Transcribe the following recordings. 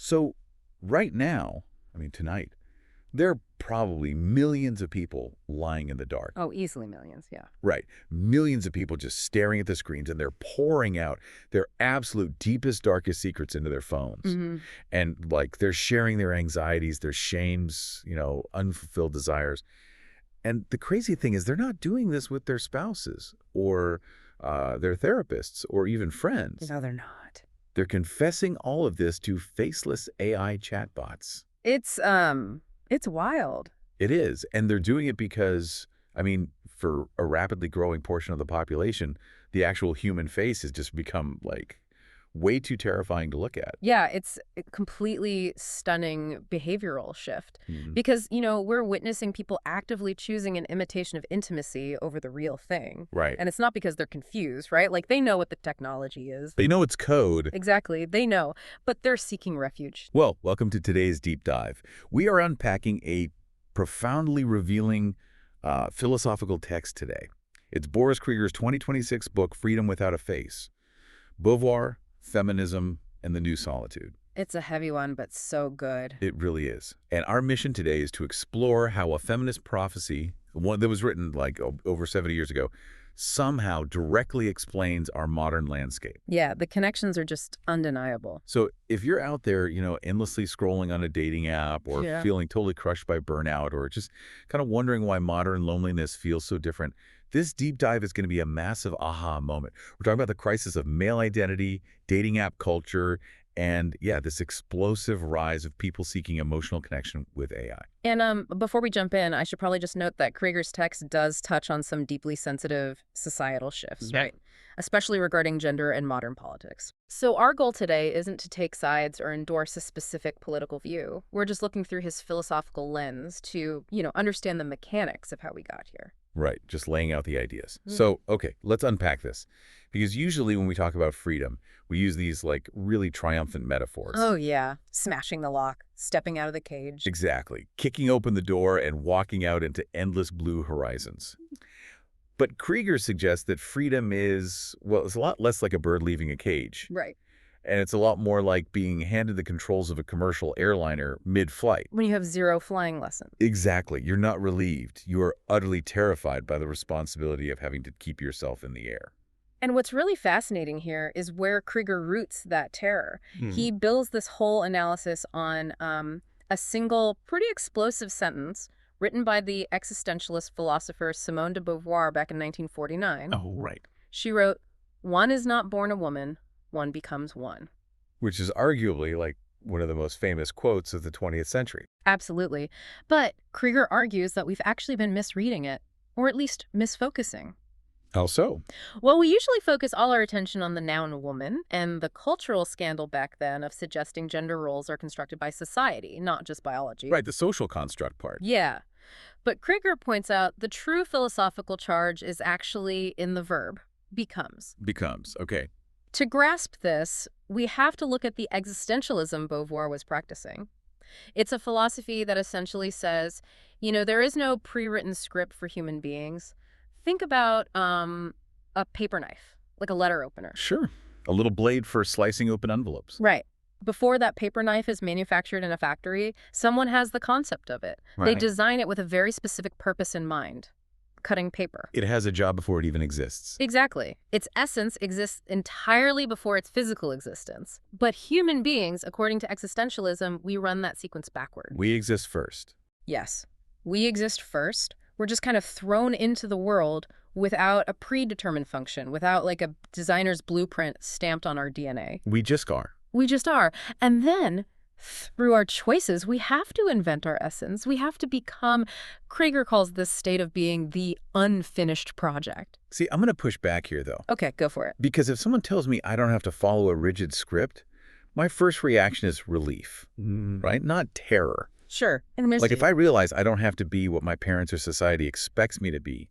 So right now, I mean tonight, there are probably millions of people lying in the dark. Oh, easily millions, yeah. Right. Millions of people just staring at the screens, and they're pouring out their absolute deepest, darkest secrets into their phones. And like they're sharing their anxieties, their shames, unfulfilled desires. And the crazy thing is they're not doing this with their spouses or their therapists or even friends. No, they're not. They're confessing all of this to faceless AI chatbots. It's wild. It is. And they're doing it because, I mean, for a rapidly growing portion of the population, the actual human face has just become like way too terrifying to look at. Yeah, it's a completely stunning behavioral shift because, we're witnessing people actively choosing an imitation of intimacy over the real thing. Right. And it's not because they're confused, right? Like they know what the technology is. They know it's code. Exactly. They know, but they're seeking refuge. Well, welcome to today's deep dive. We are unpacking a profoundly revealing philosophical text today. It's Boris Krieger's 2026 book, Freedom Without a Face. Beauvoir, Feminism, and the New Solitude. It's a heavy one, but so good. It really is. And our mission today is to explore how a feminist prophecy, one that was written like over 70 years ago, somehow directly explains our modern landscape. Yeah, the connections are just undeniable. So if you're out there, endlessly scrolling on a dating app or feeling totally crushed by burnout or just kind of wondering why modern loneliness feels so different, this deep dive is going to be a massive aha moment. We're talking about the crisis of male identity, dating app culture, and this explosive rise of people seeking emotional connection with AI. And before we jump in, I should probably just note that Krieger's text does touch on some deeply sensitive societal shifts, right? Especially regarding gender and modern politics. So our goal today isn't to take sides or endorse a specific political view. We're just looking through his philosophical lens to, understand the mechanics of how we got here. Right, just laying out the ideas. So, okay, let's unpack this. Because usually when we talk about freedom, we use these like really triumphant metaphors. Oh, yeah. Smashing the lock, stepping out of the cage. Exactly. Kicking open the door and walking out into endless blue horizons. But Krieger suggests that freedom is, well, it's a lot less like a bird leaving a cage. Right. And it's a lot more like being handed the controls of a commercial airliner mid-flight. When you have 0 flying lessons. Exactly. You're not relieved. You are utterly terrified by the responsibility of having to keep yourself in the air. And what's really fascinating here is where Krieger roots that terror. He builds this whole analysis on a single, pretty explosive sentence written by the existentialist philosopher Simone de Beauvoir back in 1949. Oh, right. She wrote, "One is not born a woman. One becomes one." Which is arguably like one of the most famous quotes of the 20th century. Absolutely. But Krieger argues that we've actually been misreading it, or at least misfocusing. How so? Well, we usually focus all our attention on the noun woman and the cultural scandal back then of suggesting gender roles are constructed by society, not just biology. Right, the social construct part. Yeah. But Krieger points out the true philosophical charge is actually in the verb, becomes. Becomes, okay. To grasp this, we have to look at the existentialism Beauvoir was practicing. It's a philosophy that essentially says, there is no pre-written script for human beings. Think about a paper knife, like a letter opener. Sure. A little blade for slicing open envelopes. Right. Before that paper knife is manufactured in a factory, someone has the concept of it. Right. They design it with a very specific purpose in mind. Cutting paper. It has a job before it even exists. Exactly. Its essence exists entirely before its physical existence. But human beings, according to existentialism, we run that sequence backward. We exist first. Yes. We exist first. We're just kind of thrown into the world without a predetermined function, without like a designer's blueprint stamped on our DNA. We just are. We just are. And then through our choices, we have to invent our essence. We have to become, Krieger calls this state of being the unfinished project. See, I'm going to push back here, though. Okay, go for it. Because if someone tells me I don't have to follow a rigid script, my first reaction is relief, right? Not terror. Sure. Like if I realize I don't have to be what my parents or society expects me to be,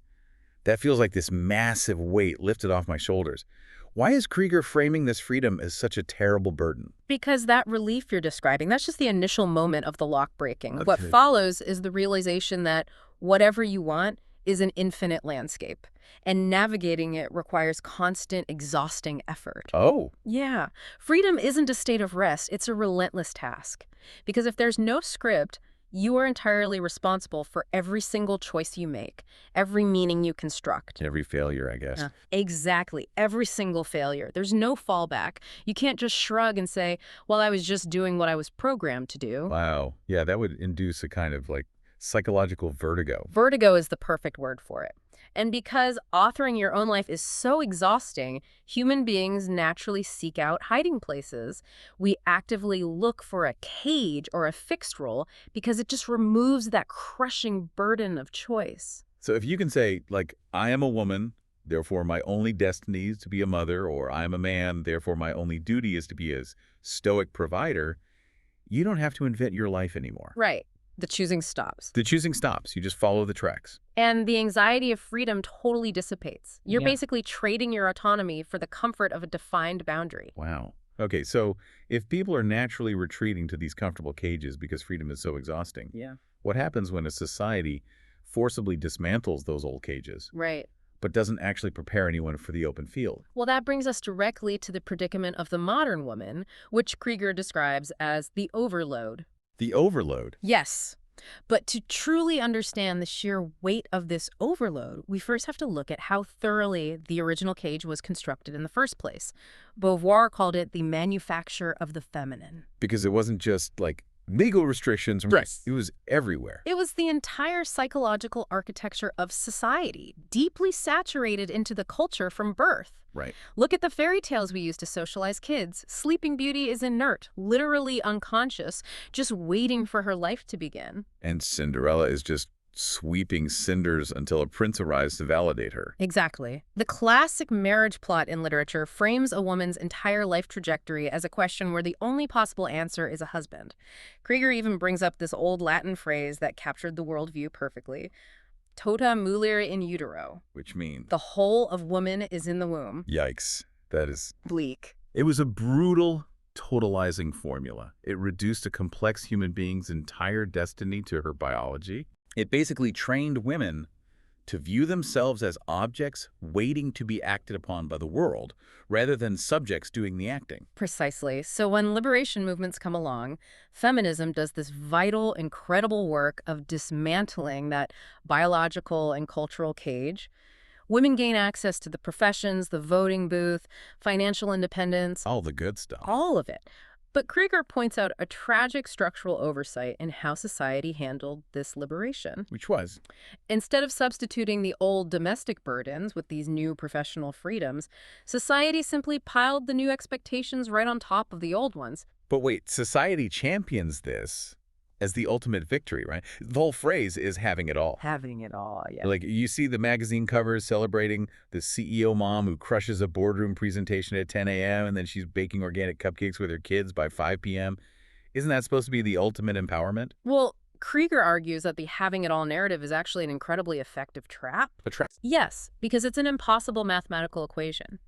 that feels like this massive weight lifted off my shoulders. Why is Krieger framing this freedom as such a terrible burden? Because that relief you're describing, that's just the initial moment of the lock breaking. Okay. What follows is the realization that whatever you want is an infinite landscape, and navigating it requires constant, exhausting effort. Oh, Yeah, freedom isn't a state of rest, it's a relentless task. Because if there's no script, you are entirely responsible for every single choice you make, every meaning you construct. every failure, I guess. Exactly, every single failure. There's no fallback. You can't just shrug and say, well, I was just doing what I was programmed to do. Wow. Yeah, that would induce a kind of like psychological vertigo. Vertigo is the perfect word for it. And because authoring your own life is so exhausting, human beings naturally seek out hiding places. We actively look for a cage or a fixed role because it just removes that crushing burden of choice. So if you can say, like, I am a woman, therefore my only destiny is to be a mother, or I am a man, therefore my only duty is to be a stoic provider, you don't have to invent your life anymore. Right. The choosing stops. The choosing stops. You just follow the tracks. And the anxiety of freedom totally dissipates. You're Yeah. basically trading your autonomy for the comfort of a defined boundary. Wow. Okay, so if people are naturally retreating to these comfortable cages because freedom is so exhausting, Yeah. what happens when a society forcibly dismantles those old cages, Right. but doesn't actually prepare anyone for the open field? Well, that brings us directly to the predicament of the modern woman, which Krieger describes as the overload. The overload. Yes. But to truly understand the sheer weight of this overload, we first have to look at how thoroughly the original cage was constructed in the first place. Beauvoir called it the manufacture of the feminine. Because it wasn't just like legal restrictions. Right. It was everywhere. It was the entire psychological architecture of society, deeply saturated into the culture from birth. Right. Look at the fairy tales we use to socialize kids. Sleeping Beauty is inert, literally unconscious, just waiting for her life to begin. And Cinderella is just sweeping cinders until a prince arrives to validate her. Exactly. The classic marriage plot in literature frames a woman's entire life trajectory as a question where the only possible answer is a husband. Krieger even brings up this old Latin phrase that captured the worldview perfectly. Tota mulier in utero. Which means, The whole of woman is in the womb. yikes, that is... Bleak. It was a brutal, totalizing formula. It reduced a complex human being's entire destiny to her biology. It basically trained women to view themselves as objects waiting to be acted upon by the world, rather than subjects doing the acting. Precisely. So when liberation movements come along, feminism does this vital, incredible work of dismantling that biological and cultural cage. Women gain access to the professions, the voting booth, financial independence, All the good stuff. all of it. But Krieger points out a tragic structural oversight in how society handled this liberation. Which was? Instead of substituting the old domestic burdens with these new professional freedoms, society simply piled the new expectations right on top of the old ones. But wait, society champions this as the ultimate victory, right? The whole phrase is having it all. Having it all, yeah. Like, you see the magazine covers celebrating the CEO mom who crushes a boardroom presentation at 10 a.m. and then she's baking organic cupcakes with her kids by 5 p.m. Isn't that supposed to be the ultimate empowerment? Well, Krieger argues that the having it all narrative is actually an incredibly effective trap. A trap. Yes, because it's an impossible mathematical equation.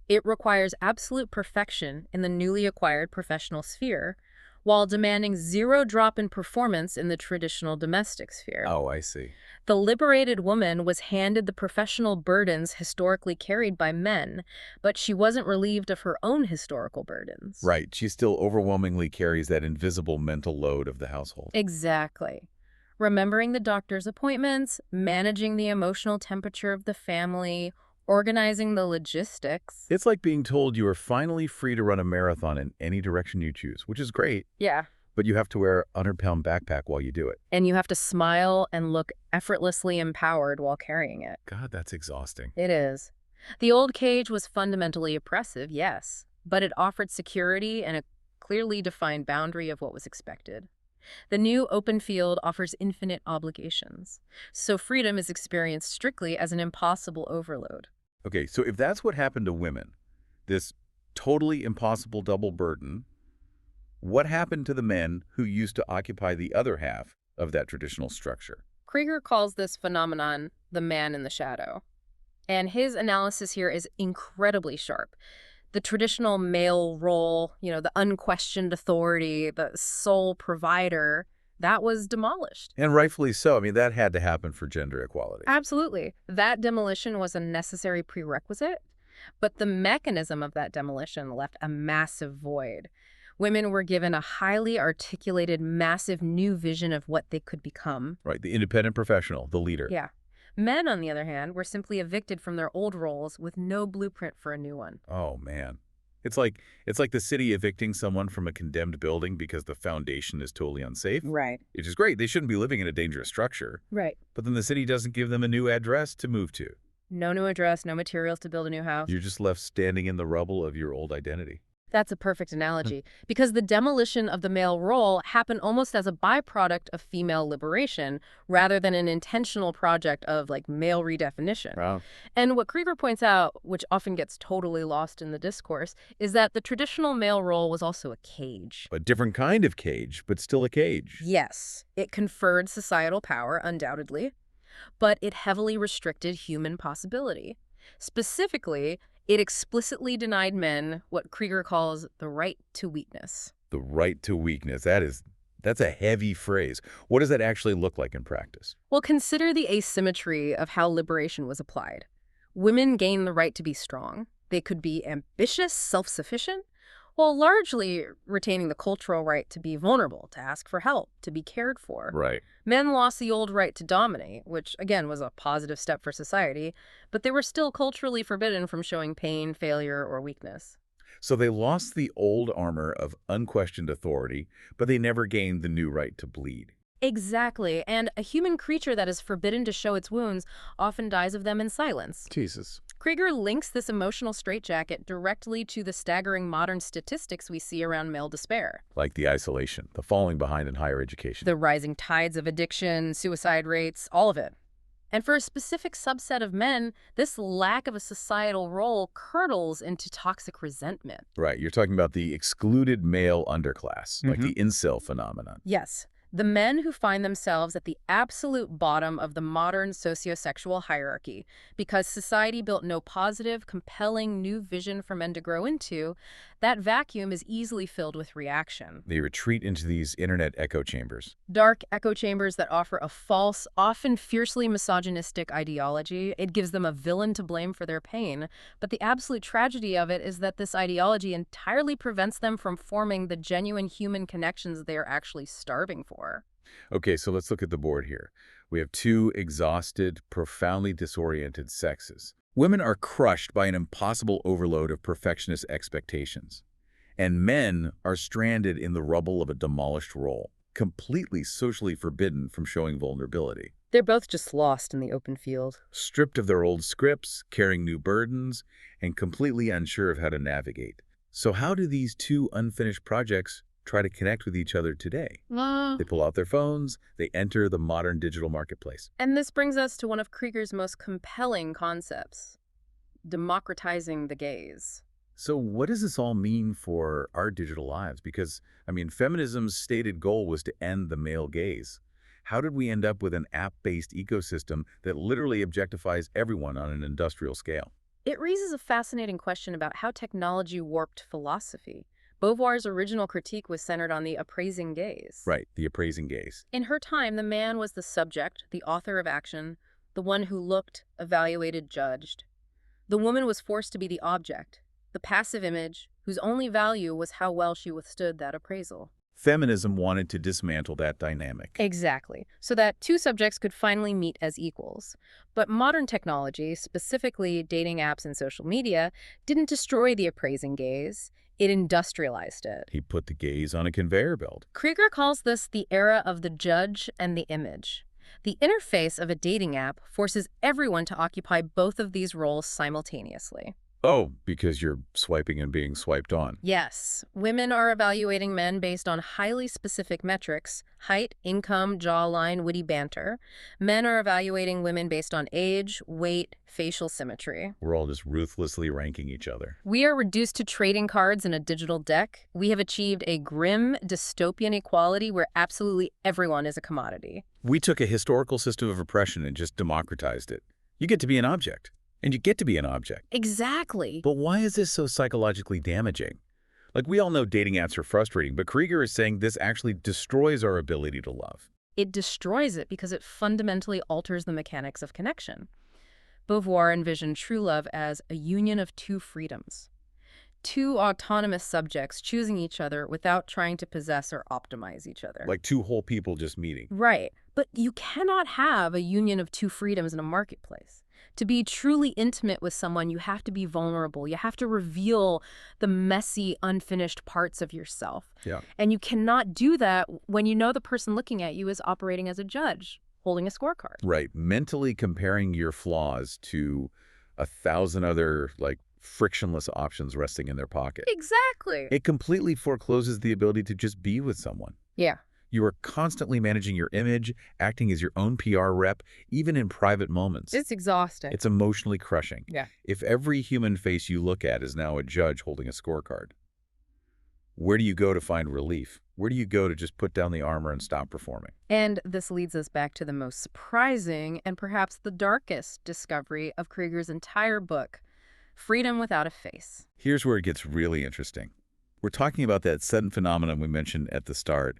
It requires absolute perfection in the newly acquired professional sphere, while demanding zero drop in performance in the traditional domestic sphere. Oh, I see. The liberated woman was handed the professional burdens historically carried by men, but she wasn't relieved of her own historical burdens. Right. She still overwhelmingly carries that invisible mental load of the household. Exactly. Remembering the doctor's appointments, managing the emotional temperature of the family, organizing the logistics. It's like being told you are finally free to run a marathon in any direction you choose, which is great, Yeah. but you have to wear a 100-pound backpack while you do it. And you have to smile and look effortlessly empowered while carrying it. God, that's exhausting. It is. The old cage was fundamentally oppressive, yes, but it offered security and a clearly defined boundary of what was expected. The new open field offers infinite obligations, so freedom is experienced strictly as an impossible overload. Okay, so if that's what happened to women, this totally impossible double burden, what happened to the men who used to occupy the other half of that traditional structure? Krieger calls this phenomenon the man in the shadow, and his analysis here is incredibly sharp. The traditional male role, the unquestioned authority, the sole provider, that was demolished. And rightfully so. I mean, that had to happen for gender equality. Absolutely. That demolition was a necessary prerequisite, but the mechanism of that demolition left a massive void. Women were given a highly articulated, massive new vision of what they could become. Right, the independent professional, the leader. Yeah. Men, on the other hand, were simply evicted from their old roles with no blueprint for a new one. Oh, man. It's like the city evicting someone from a condemned building because the foundation is totally unsafe. Right. Which is great. They shouldn't be living in a dangerous structure. Right. But then the city doesn't give them a new address to move to. No new address, no materials to build a new house. You're just left standing in the rubble of your old identity. That's a perfect analogy, because the demolition of the male role happened almost as a byproduct of female liberation rather than an intentional project of, like, male redefinition. Wow. And what Krieger points out, which often gets totally lost in the discourse, is that the traditional male role was also a cage. A different kind of cage, but still a cage. Yes, it conferred societal power, undoubtedly, but it heavily restricted human possibility. Specifically, it explicitly denied men what Krieger calls the right to weakness. The right to weakness. That's a heavy phrase. What does that actually look like in practice? Well, consider the asymmetry of how liberation was applied. Women gained the right to be strong. They could be ambitious, self-sufficient, while largely retaining the cultural right to be vulnerable, to ask for help, to be cared for. Right. Men lost the old right to dominate, which, again, was a positive step for society, but they were still culturally forbidden from showing pain, failure, or weakness. So they lost the old armor of unquestioned authority, but they never gained the new right to bleed. Exactly, and a human creature that is forbidden to show its wounds often dies of them in silence. Jesus. Krieger links this emotional straitjacket directly to the staggering modern statistics we see around male despair. Like the isolation, the falling behind in higher education. The rising tides of addiction, suicide rates, all of it. And for a specific subset of men, this lack of a societal role curdles into toxic resentment. Right, you're talking about the excluded male underclass, like the incel phenomenon. Yes. The men who find themselves at the absolute bottom of the modern sociosexual hierarchy because society built no positive, compelling new vision for men to grow into, that vacuum is easily filled with reaction. They retreat into these internet echo chambers. Dark echo chambers that offer a false, often fiercely misogynistic ideology. It gives them a villain to blame for their pain. But the absolute tragedy of it is that this ideology entirely prevents them from forming the genuine human connections they are actually starving for. Okay, so let's look at the board here. We have two exhausted, profoundly disoriented sexes. Women are crushed by an impossible overload of perfectionist expectations. And men are stranded in the rubble of a demolished role, completely socially forbidden from showing vulnerability. They're both just lost in the open field. Stripped of their old scripts, carrying new burdens, and completely unsure of how to navigate. So how do these two unfinished projects try to connect with each other today? They pull out their phones, they enter the modern digital marketplace. And this brings us to one of Krieger's most compelling concepts, democratizing the gaze. So what does this all mean for our digital lives? Because, I mean, feminism's stated goal was to end the male gaze. How did we end up with an app-based ecosystem that literally objectifies everyone on an industrial scale? It raises a fascinating question about how technology warped philosophy. Beauvoir's original critique was centered on the appraising gaze. Right, the appraising gaze. In her time, the man was the subject, the author of action, the one who looked, evaluated, judged. The woman was forced to be the object, the passive image, whose only value was how well she withstood that appraisal. Feminism wanted to dismantle that dynamic. Exactly, so that two subjects could finally meet as equals. But modern technology, specifically dating apps and social media, didn't destroy the appraising gaze. It industrialized it. He put the gaze on a conveyor belt. Krieger calls this the era of the judge and the image. The interface of a dating app forces everyone to occupy both of these roles simultaneously. Oh, because you're swiping and being swiped on. Yes, women are evaluating men based on highly specific metrics: height, income, jawline, witty banter. Men are evaluating women based on age, weight, facial symmetry. We're all just ruthlessly ranking each other. We are reduced to trading cards in a digital deck. We have achieved a grim, dystopian equality where absolutely everyone is a commodity. We took a historical system of oppression and just democratized it. You get to be an object. And you get to be an object. Exactly. But why is this so psychologically damaging? Like, we all know dating apps are frustrating, but Krieger is saying this actually destroys our ability to love. It destroys it because it fundamentally alters the mechanics of connection. Beauvoir envisioned true love as a union of two freedoms. Two autonomous subjects choosing each other without trying to possess or optimize each other. Like two whole people just meeting. Right. But you cannot have a union of two freedoms in a marketplace. To be truly intimate with someone, you have to be vulnerable. You have to reveal the messy, unfinished parts of yourself. Yeah. And you cannot do that when you know the person looking at you is operating as a judge, holding a scorecard. Right. Mentally comparing your flaws to 1,000 other, like, frictionless options resting in their pocket. Exactly. It completely forecloses the ability to just be with someone. Yeah. You are constantly managing your image, acting as your own PR rep, even in private moments. It's exhausting. It's emotionally crushing. Yeah. If every human face you look at is now a judge holding a scorecard, where do you go to find relief? Where do you go to just put down the armor and stop performing? And this leads us back to the most surprising and perhaps the darkest discovery of Krieger's entire book, Freedom Without a Face. Here's where it gets really interesting. We're talking about that sudden phenomenon we mentioned at the start.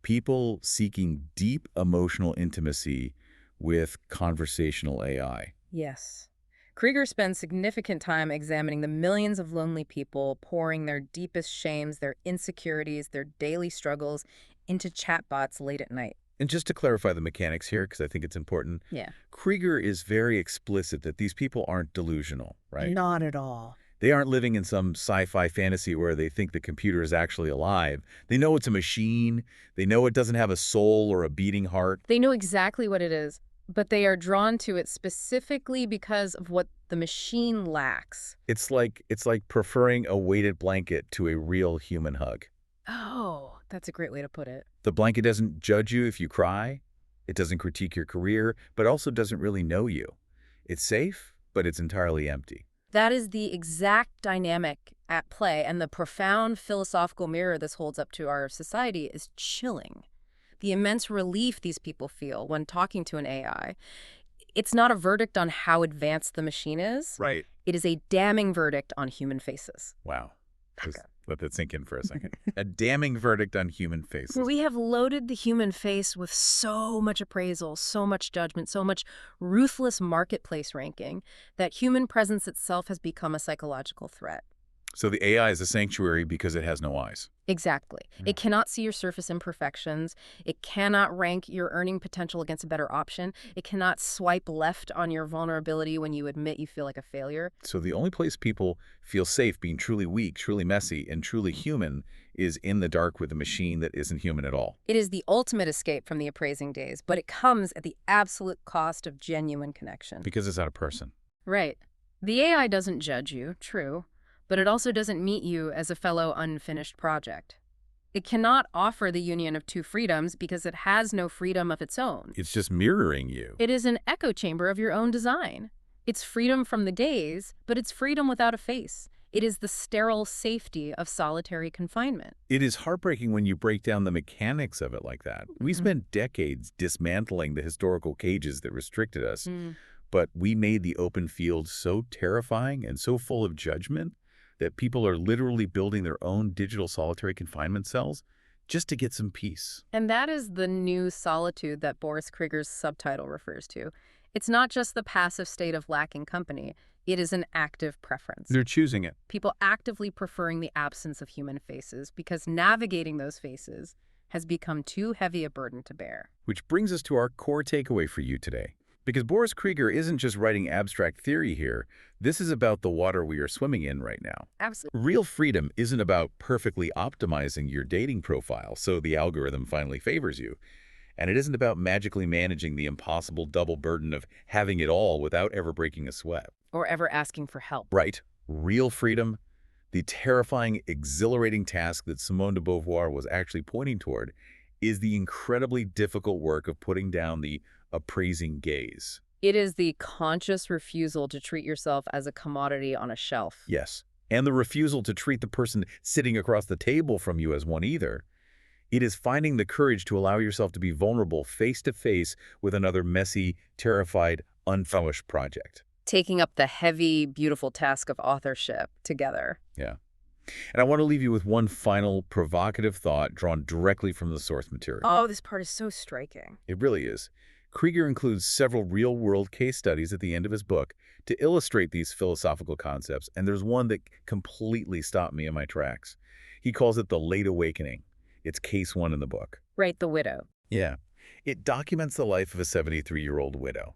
People seeking deep emotional intimacy with conversational AI. Yes. Krieger spends significant time examining the millions of lonely people pouring their deepest shames, their insecurities, their daily struggles into chatbots late at night. And just to clarify the mechanics here, because I think it's important, Yeah. Krieger is very explicit that these people aren't delusional, right? Not at all. They aren't living in some sci-fi fantasy where they think the computer is actually alive. They know it's a machine. They know it doesn't have a soul or a beating heart. They know exactly what it is, but they are drawn to it specifically because of what the machine lacks. It's like preferring a weighted blanket to a real human hug. Oh, that's a great way to put it. The blanket doesn't judge you if you cry. It doesn't critique your career, but also doesn't really know you. It's safe, but it's entirely empty. That is the exact dynamic at play, and the profound philosophical mirror this holds up to our society is chilling. The immense relief these people feel when talking to an AI. It's not a verdict on how advanced the machine is. Right. It is a damning verdict on human faces. Wow. Just let that sink in for a second. A damning verdict on human faces. We have loaded the human face with so much appraisal, so much judgment, so much ruthless marketplace ranking that human presence itself has become a psychological threat. So the AI is a sanctuary because it has no eyes. Exactly. It cannot see your surface imperfections. It cannot rank your earning potential against a better option. It cannot swipe left on your vulnerability when you admit you feel like a failure. So the only place people feel safe being truly weak, truly messy, and truly human is in the dark with a machine that isn't human at all. It is the ultimate escape from the appraising days, but it comes at the absolute cost of genuine connection. Because it's not a person. Right. The AI doesn't judge you, true, but it also doesn't meet you as a fellow unfinished project. It cannot offer the union of two freedoms because it has no freedom of its own. It's just mirroring you. It is an echo chamber of your own design. It's freedom from the gaze, but it's freedom without a face. It is the sterile safety of solitary confinement. It is heartbreaking when you break down the mechanics of it like that. We spent decades dismantling the historical cages that restricted us, but we made the open field so terrifying and so full of judgment that people are literally building their own digital solitary confinement cells just to get some peace. And that is the new solitude that Boris Krieger's subtitle refers to. It's not just the passive state of lacking company. It is an active preference. They're choosing it. People actively preferring the absence of human faces because navigating those faces has become too heavy a burden to bear. Which brings us to our core takeaway for you today. Because Boris Krieger isn't just writing abstract theory here. This is about the water we are swimming in right now. Absolutely. Real freedom isn't about perfectly optimizing your dating profile so the algorithm finally favors you. And it isn't about magically managing the impossible double burden of having it all without ever breaking a sweat. Or ever asking for help. Right. Real freedom, the terrifying, exhilarating task that Simone de Beauvoir was actually pointing toward, is the incredibly difficult work of putting down the appraising gaze. It is the conscious refusal to treat yourself as a commodity on a shelf. Yes. And the refusal to treat the person sitting across the table from you as one either. It is finding the courage to allow yourself to be vulnerable face to face with another messy, terrified, unfinished project. Taking up the heavy, beautiful task of authorship together. Yeah. And I want to leave you with one final provocative thought drawn directly from the source material. Oh, this part is so striking. It really is. Krieger includes several real-world case studies at the end of his book to illustrate these philosophical concepts, and there's one that completely stopped me in my tracks. He calls it the late awakening. It's case one in the book. Right, the widow. Yeah. It documents the life of a 73-year-old widow.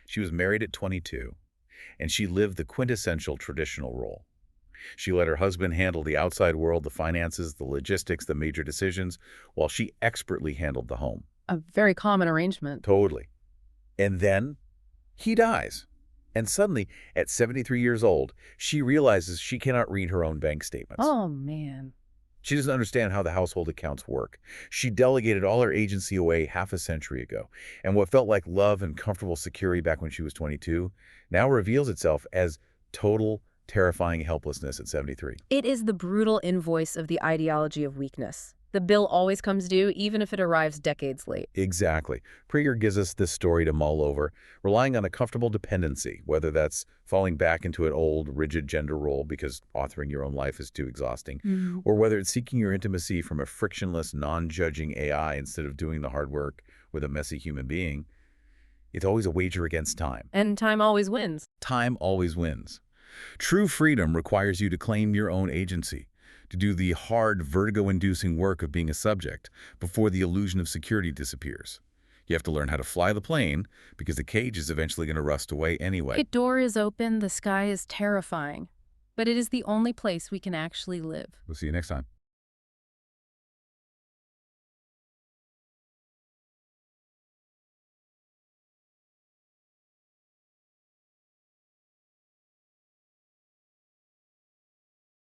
She was married at 22, and she lived the quintessential traditional role. She let her husband handle the outside world, the finances, the logistics, the major decisions, while she expertly handled the home. A very common arrangement. Totally. And then he dies. And suddenly, at 73 years old, she realizes she cannot read her own bank statements. Oh, man. She doesn't understand how the household accounts work. She delegated all her agency away half a century ago. And what felt like love and comfortable security back when she was 22 now reveals itself as total, terrifying helplessness at 73. It is the brutal invoice of the ideology of weakness. The bill always comes due, even if it arrives decades late. Exactly. Krieger gives us this story to mull over, relying on a comfortable dependency, whether that's falling back into an old, rigid gender role because authoring your own life is too exhausting, or whether it's seeking your intimacy from a frictionless, non-judging AI instead of doing the hard work with a messy human being. It's always a wager against time. And time always wins. Time always wins. True freedom requires you to claim your own agency, to do the hard, vertigo-inducing work of being a subject before the illusion of security disappears. You have to learn how to fly the plane because the cage is eventually going to rust away anyway. The door is open, the sky is terrifying, but it is the only place we can actually live. We'll see you next time.